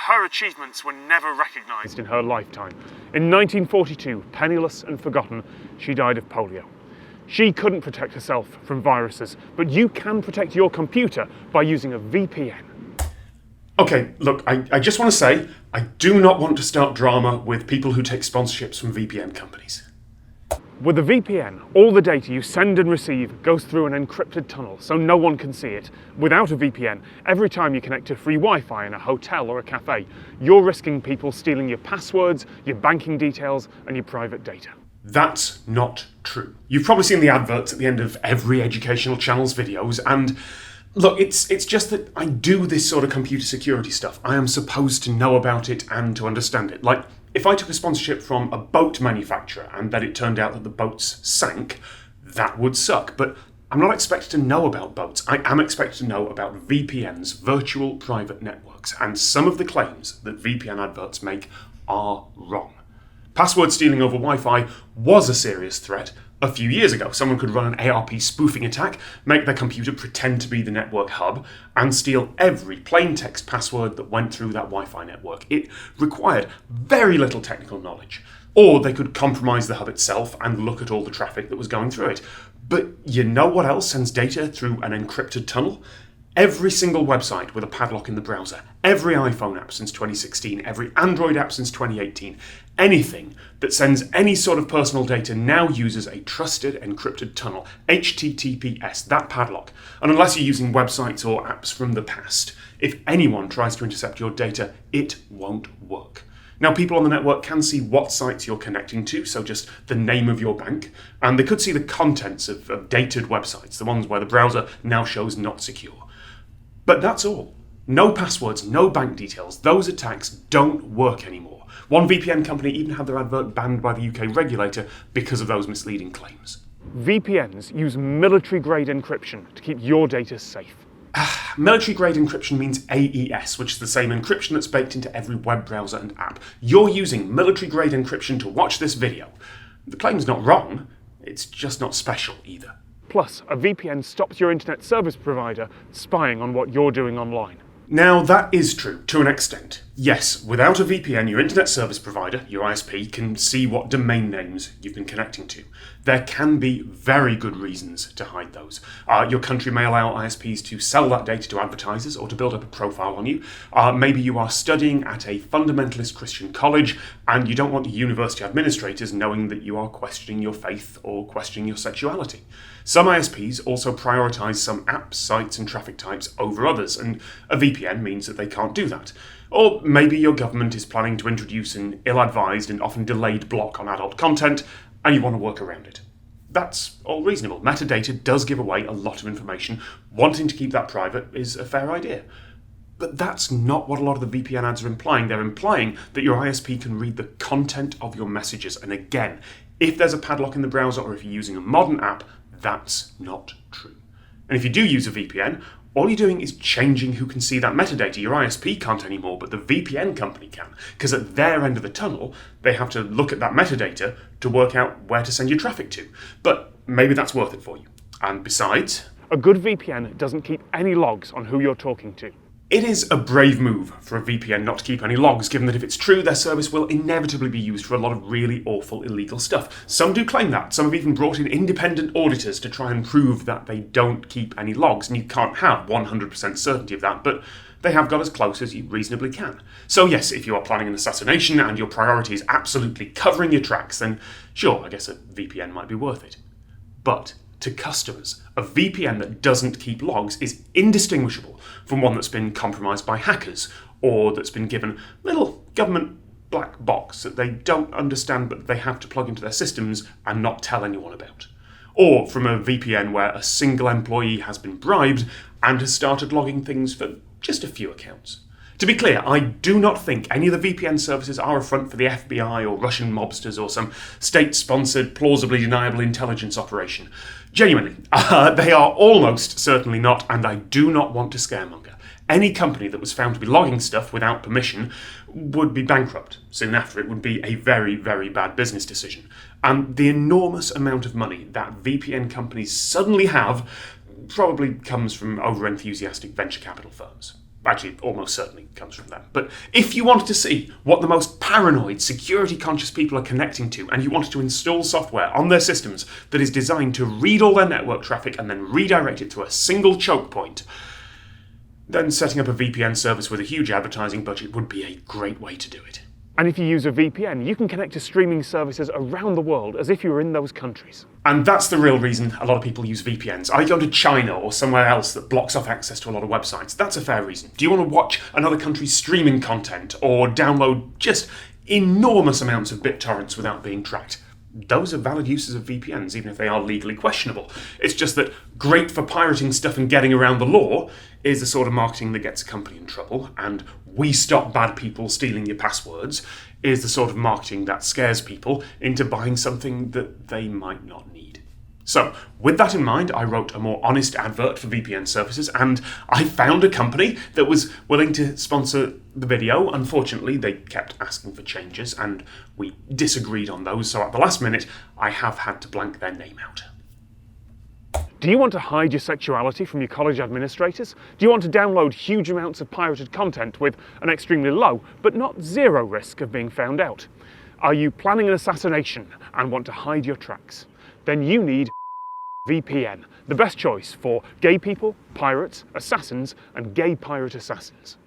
her achievements were never recognised in her lifetime. In 1942, penniless and forgotten, she died of polio. She couldn't protect herself from viruses, but you can protect your computer by using a VPN. Okay, look, I just want to say, I do not want to start drama with people who take sponsorships from VPN companies. With a VPN, all the data you send and receive goes through an encrypted tunnel, so no one can see it. Without a VPN, every time you connect to free Wi-Fi in a hotel or a cafe, you're risking people stealing your passwords, your banking details, and your private data. That's not true. You've probably seen the adverts at the end of every educational channel's videos, and look, it's just that I do this sort of computer security stuff. I am supposed to know about it and to understand it. Like, if I took a sponsorship from a boat manufacturer and then it turned out that the boats sank, that would suck. But I'm not expected to know about boats. I am expected to know about VPNs, virtual private networks, and some of the claims that VPN adverts make are wrong. Password stealing over Wi-Fi was a serious threat a few years ago. Someone could run an ARP spoofing attack, make their computer pretend to be the network hub, and steal every plain text password that went through that Wi-Fi network. It required very little technical knowledge. Or they could compromise the hub itself and look at all the traffic that was going through it. But you know what else sends data through an encrypted tunnel? Every single website with a padlock in the browser, every iPhone app since 2016, every Android app since 2018, anything that sends any sort of personal data now uses a trusted encrypted tunnel, HTTPS, that padlock. And unless you're using websites or apps from the past, if anyone tries to intercept your data, it won't work. Now, people on the network can see what sites you're connecting to, so just the name of your bank, and they could see the contents of dated websites, the ones where the browser now shows not secure. But that's all. No passwords, no bank details. Those attacks don't work anymore. One VPN company even had their advert banned by the UK regulator because of those misleading claims. VPNs use military-grade encryption to keep your data safe. Military-grade encryption means AES, which is the same encryption that's baked into every web browser and app. You're using military-grade encryption to watch this video. The claim's not wrong, it's just not special either. Plus, a VPN stops your internet service provider spying on what you're doing online. Now, that is true, to an extent. Yes, without a VPN, your internet service provider, your ISP, can see what domain names you've been connecting to. There can be very good reasons to hide those. Your country may allow ISPs to sell that data to advertisers or to build up a profile on you. Maybe you are studying at a fundamentalist Christian college and you don't want the university administrators knowing that you are questioning your faith or questioning your sexuality. Some ISPs also prioritise some apps, sites and traffic types over others, and a VPN means that they can't do that. Or maybe your government is planning to introduce an ill-advised and often delayed block on adult content, and you want to work around it. That's all reasonable. Metadata does give away a lot of information. Wanting to keep that private is a fair idea. But that's not what a lot of the VPN ads are implying. They're implying that your ISP can read the content of your messages. And again, if there's a padlock in the browser or if you're using a modern app, that's not true. And if you do use a VPN, all you're doing is changing who can see that metadata. Your ISP can't anymore, but the VPN company can, because at their end of the tunnel, they have to look at that metadata to work out where to send your traffic to. But maybe that's worth it for you. And besides, a good VPN doesn't keep any logs on who you're talking to. It is a brave move for a VPN not to keep any logs, given that if it's true, their service will inevitably be used for a lot of really awful illegal stuff. Some do claim that. Some have even brought in independent auditors to try and prove that they don't keep any logs, and you can't have 100% certainty of that, but they have got as close as you reasonably can. So yes, if you are planning an assassination and your priority is absolutely covering your tracks, then sure, I guess a VPN might be worth it. But to customers, a VPN that doesn't keep logs is indistinguishable from one that's been compromised by hackers or that's been given a little government black box that they don't understand but they have to plug into their systems and not tell anyone about. Or from a VPN where a single employee has been bribed and has started logging things for just a few accounts. To be clear, I do not think any of the VPN services are a front for the FBI or Russian mobsters or some state-sponsored, plausibly deniable intelligence operation. Genuinely, they are almost certainly not, and I do not want to scaremonger. Any company that was found to be logging stuff without permission would be bankrupt soon after. It would be a very, very bad business decision. And the enormous amount of money that VPN companies suddenly have probably comes from over-enthusiastic venture capital firms. Actually, almost certainly comes from them. But if you wanted to see what the most paranoid, security-conscious people are connecting to, and you wanted to install software on their systems that is designed to read all their network traffic and then redirect it to a single choke point, then setting up a VPN service with a huge advertising budget would be a great way to do it. And if you use a VPN, you can connect to streaming services around the world as if you were in those countries. And that's the real reason a lot of people use VPNs. I go to China or somewhere else that blocks off access to a lot of websites. That's a fair reason. Do you want to watch another country's streaming content or download just enormous amounts of BitTorrents without being tracked? Those are valid uses of VPNs, even if they are legally questionable. It's just that great for pirating stuff and getting around the law is the sort of marketing that gets a company in trouble, and we stop bad people stealing your passwords is the sort of marketing that scares people into buying something that they might not need. So, with that in mind, I wrote a more honest advert for VPN services, and I found a company that was willing to sponsor the video. Unfortunately, they kept asking for changes, and we disagreed on those, so at the last minute, I have had to blank their name out. Do you want to hide your sexuality from your college administrators? Do you want to download huge amounts of pirated content with an extremely low, but not zero risk of being found out? Are you planning an assassination and want to hide your tracks? Then you need VPN, the best choice for gay people, pirates, assassins, and gay pirate assassins.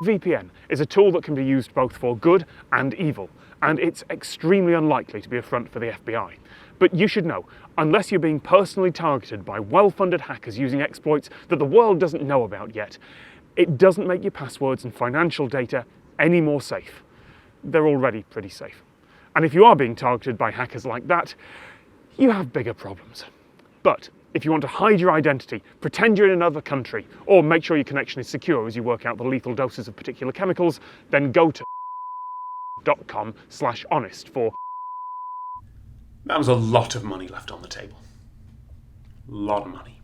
VPN is a tool that can be used both for good and evil, and it's extremely unlikely to be a front for the FBI. But you should know, unless you're being personally targeted by well-funded hackers using exploits that the world doesn't know about yet, it doesn't make your passwords and financial data any more safe. They're already pretty safe. And if you are being targeted by hackers like that, you have bigger problems. But if you want to hide your identity, pretend you're in another country, or make sure your connection is secure as you work out the lethal doses of particular chemicals, then go to .com/honest for... That was a lot of money left on the table. A lot of money.